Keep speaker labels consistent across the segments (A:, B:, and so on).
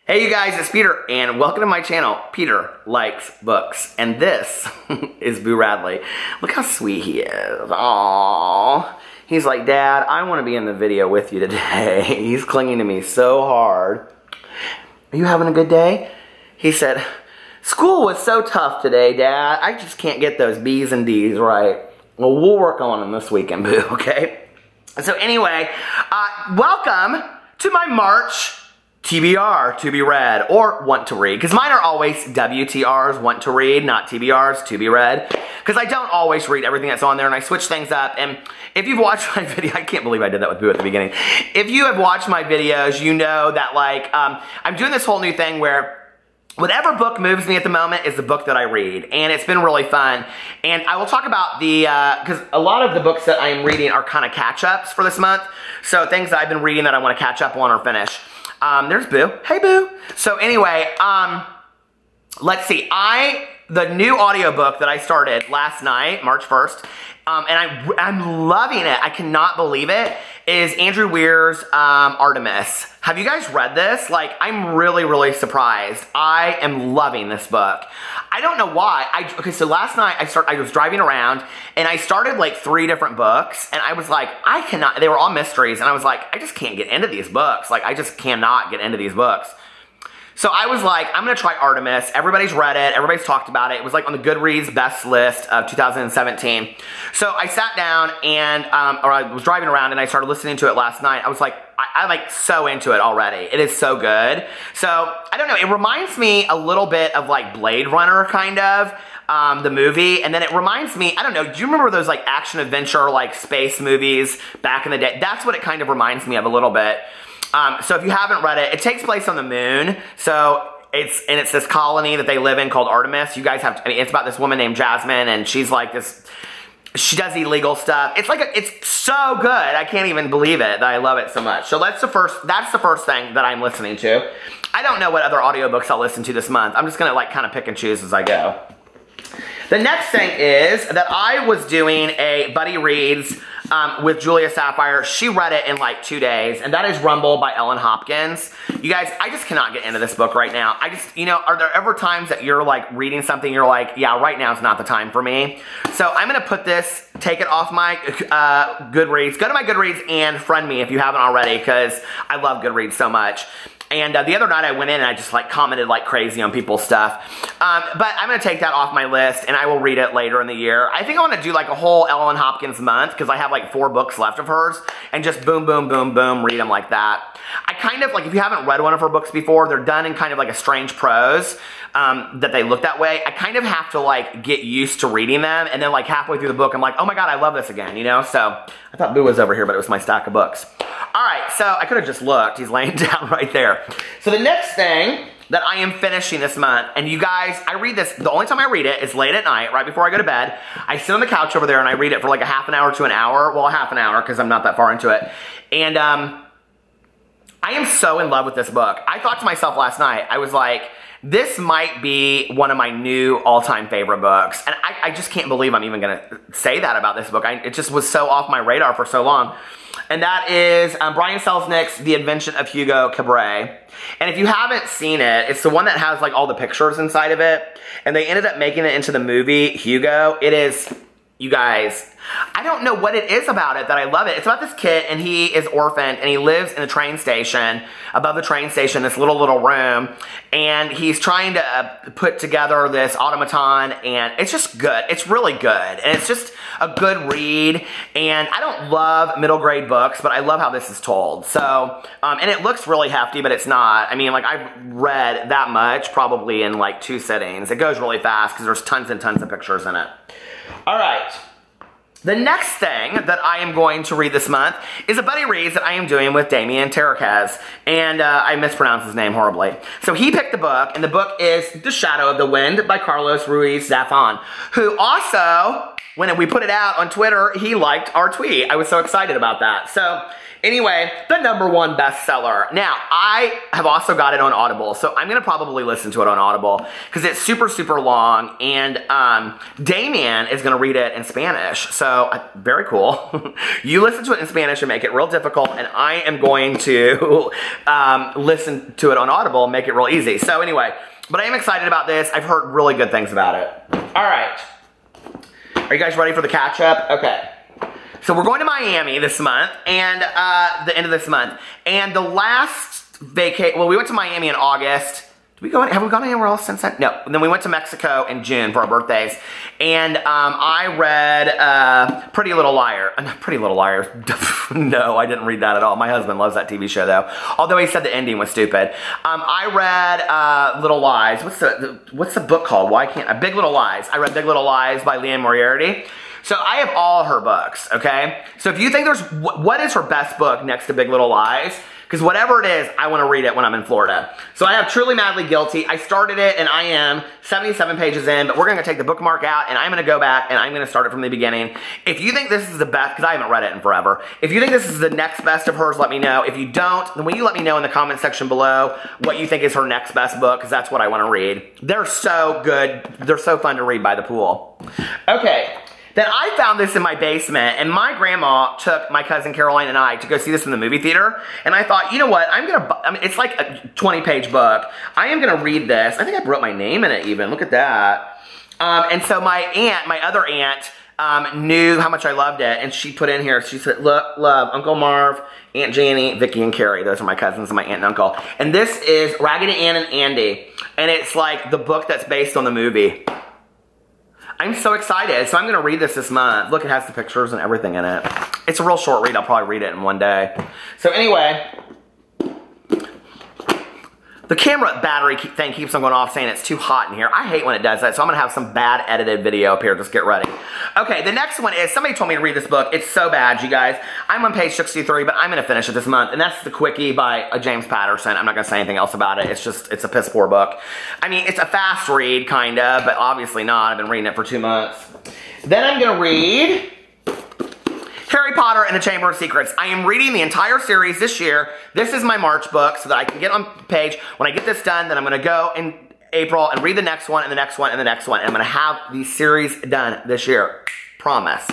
A: Hey you guys, it's Peter, and welcome to my channel, Peter Likes Books. And this is Boo Radley. Look how sweet he is. Aww. He's like, Dad, I want to be in the video with you today. He's clinging to me so hard. Are you having a good day? He said, school was so tough today, Dad. I just can't get those B's and D's right. Well, we'll work on them this weekend, Boo, okay? So anyway, welcome to my March TBR, to be read, or want to read, because mine are always WTRs, want to read, not TBRs, to be read, because I don't always read everything that's on there, and I switch things up. And if you've watched my video, I can't believe I did that with Boo at the beginning. If you have watched my videos, you know that, like, I'm doing this whole new thing where whatever book moves me at the moment is the book that I read, and it's been really fun. And I will talk about the, because a lot of the books that I am reading are kind of catch-ups for this month, so things that I've been reading that I want to catch up on or finish. There's Boo. Hey, Boo. So anyway, let's see. The new audiobook that I started last night, March 1st, and I'm loving it. I cannot believe it, is Andrew Weir's Artemis. Have you guys read this? Like, I'm really, really surprised. I am loving this book. I don't know why. Okay, so last night I was driving around and I started like 3 different books and I was like, I cannot, they were all mysteries, and I was like, I just can't get into these books. Like, I just cannot get into these books. So I was like, I'm gonna try Artemis. Everybody's read it, everybody's talked about it. It was like on the Goodreads best list of 2017. So I sat down and, or I was driving around and I started listening to it last night. I was like, I'm like so into it already. It is so good. So, I don't know, it reminds me a little bit of like Blade Runner, kind of, the movie. And then it reminds me, I don't know, do you remember those like action adventure, like space movies back in the day? That's what it kind of reminds me of a little bit. So if you haven't read it, it takes place on the moon. So it's this colony that they live in called Artemis. You guys have to, I mean, it's about this woman named Jasmine, and she's like this, she does illegal stuff. It's like, it's so good. I can't even believe it that I love it so much. So that's the first thing that I'm listening to. I don't know what other audiobooks I'll listen to this month. I'm just gonna like kind of pick and choose as I go. The next thing is that I was doing a Buddy Reads with Julia Sapphire. She read it in like 2 days, and that is Rumble by Ellen Hopkins. You guys, I just cannot get into this book right now. I just, you know, are there ever times that you're like reading something, you're like, yeah, right now is not the time for me. So I'm gonna put this, take it off my Goodreads. Go to my Goodreads and friend me if you haven't already, because I love Goodreads so much. And the other night I went in and I just like commented like crazy on people's stuff. But I'm going to take that off my list and I will read it later in the year. I think I want to do like a whole Ellen Hopkins month, because I have like 4 books left of hers, and just boom, boom, boom, boom, read them like that. I kind of, like, if you haven't read one of her books before, they're done in kind of like a strange prose, that they look that way. I kind of have to like get used to reading them, and then like halfway through the book I'm like, oh my god, I love this again, you know? So I thought Boo was over here, but it was my stack of books. Alright, so I could have just looked. He's laying down right there. So the next thing that I am finishing this month, and you guys, I read this, the only time I read it is late at night, right before I go to bed. I sit on the couch over there and I read it for like a half an hour to an hour. Well, half an hour, because I'm not that far into it. And I am so in love with this book. I thought to myself last night, I was like, this might be one of my new all-time favorite books. And I just can't believe I'm even going to say that about this book. It just was so off my radar for so long. And that is Brian Selznick's The Invention of Hugo Cabret. And if you haven't seen it, it's the one that has like all the pictures inside of it. And they ended up making it into the movie Hugo. It is, you guys, I don't know what it is about it that I love it. It's about this kid, and he is orphaned, and he lives in a train station, above the train station, this little room, and he's trying to put together this automaton, and it's just good. It's really good, and it's just a good read, and I don't love middle grade books, but I love how this is told. So, and it looks really hefty, but it's not. I mean, like, I've read that much probably in like 2 sittings. It goes really fast because there's tons and tons of pictures in it. All right. The next thing that I am going to read this month is a Buddy Reads that I am doing with Damien Terraquez. And I mispronounced his name horribly. So he picked the book, and the book is The Shadow of the Wind by Carlos Ruiz Zafón, who also when we put it out on Twitter, he liked our tweet. I was so excited about that. So anyway, the #1 bestseller. Now, I have also got it on Audible, so I'm going to probably listen to it on Audible because it's super, super long, and Damien is going to read it in Spanish, so very cool. You listen to it in Spanish and make it real difficult, and I am going to listen to it on Audible and make it real easy. So anyway, but I am excited about this. I've heard really good things about it. All right. Are you guys ready for the catch-up? Okay. So we're going to Miami this month, and the end of this month. And the last well, we went to Miami in August. Did we go? Have we gone anywhere else since then? No. And then we went to Mexico in June for our birthdays. And I read Pretty Little Liar. Pretty Little Liars. No, I didn't read that at all. My husband loves that TV show, though. Although he said the ending was stupid. I read Little Lies. What's the book called? Why can't Big Little Lies. I read Big Little Lies by Leanne Moriarty. So I have all her books, okay? So if you think there's, what is her best book next to Big Little Lies? Because whatever it is, I want to read it when I'm in Florida. So I have Truly Madly Guilty. I started it, and I am 77 pages in, but we're going to take the bookmark out, and I'm going to go back, and I'm going to start it from the beginning. If you think this is the best, because I haven't read it in forever, if you think this is the next best of hers, let me know. If you don't, then will you let me know in the comment section below what you think is her next best book, because that's what I want to read. They're so good. They're so fun to read by the pool. Okay. Then I found this in my basement, and my grandma took my cousin Caroline and I to go see this in the movie theater, and I thought, you know what, I mean, it's like a 20-page book. I am gonna read this. I think I wrote my name in it even, look at that. And so my other aunt, knew how much I loved it, and she put in here, she said, look, love, Uncle Marv, Aunt Janie, Vicky, and Carrie. Those are my cousins and my aunt and uncle. And this is Raggedy Ann and Andy, and it's like the book that's based on the movie. I'm so excited. So I'm going to read this month. Look, it has the pictures and everything in it. It's a real short read. I'll probably read it in one day. So anyway, the camera battery thing keeps on going off saying it's too hot in here. I hate when it does that, so I'm going to have some bad edited video up here. Just get ready. Okay, the next one is, somebody told me to read this book. It's so bad, you guys. I'm on page 63, but I'm going to finish it this month, and that's The Quickie by James Patterson. I'm not going to say anything else about it. It's a piss poor book. I mean, it's a fast read, kind of, but obviously not. I've been reading it for 2 months. Then I'm going to read Harry Potter and the Chamber of Secrets. I am reading the entire series this year. This is my March book so that I can get on page. When I get this done, then I'm going to go in April and read the next one and the next one and the next one. And I'm going to have these series done this year. Promise.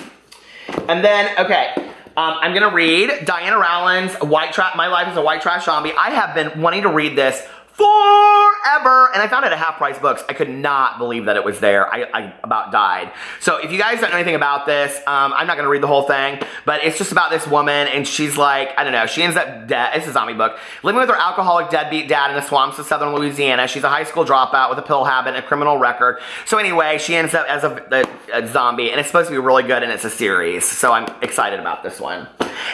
A: And then, okay, I'm going to read Diana Rowland's My Life as a White Trash Zombie. I have been wanting to read this forever, and I found it at Half Price Books. I could not believe that it was there. I about died. So if you guys don't know anything about this, I'm not going to read the whole thing, but it's just about this woman, and she's like, I don't know, she ends up dead. It's a zombie book. Living with her alcoholic deadbeat dad in the swamps of southern Louisiana. She's a high school dropout with a pill habit and a criminal record. So anyway, she ends up as a zombie, and it's supposed to be really good, and it's a series. So I'm excited about this one.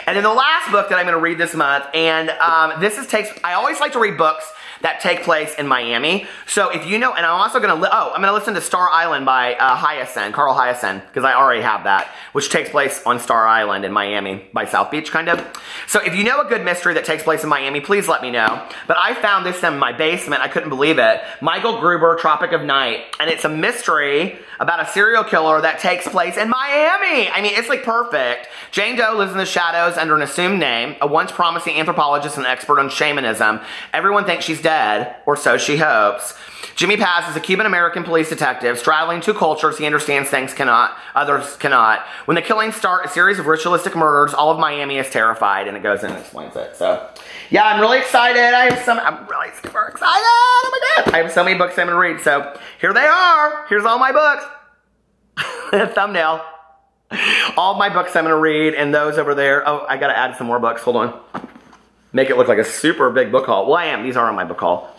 A: And then the last book that I'm going to read this month, and I always like to read books that take place in Miami. So if you know, and I'm also going to, I'm going to listen to Star Island by Carl Hyacin, because I already have that, which takes place on Star Island in Miami, by South Beach, kind of. So if you know a good mystery that takes place in Miami, please let me know. But I found this in my basement. I couldn't believe it. Michael Gruber, Tropic of Night. And it's a mystery about a serial killer that takes place in Miami. I mean, it's like perfect. Jane Doe lives in the shadows under an assumed name, a once promising anthropologist and expert on shamanism. Everyone thinks she's dead, or so she hopes. Jimmy Paz is a Cuban-American police detective. Straddling two cultures, he understands things others cannot. When the killings start, a series of ritualistic murders, all of Miami is terrified, and it goes in and explains it. So, yeah, I'm really excited. I'm really super excited. Oh my God. I have so many books I'm going to read. So, here they are. Here's all my books. Thumbnail. All my books I'm going to read, and those over there. Oh, I got to add some more books. Hold on. Make it look like a super big book haul. Well, I am. These are on my book haul.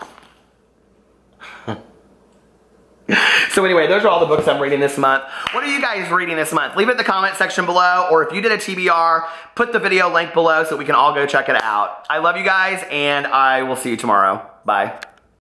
A: So anyway, those are all the books I'm reading this month. What are you guys reading this month? Leave it in the comment section below, or if you did a TBR, put the video link below so we can all go check it out. I love you guys, and I will see you tomorrow. Bye.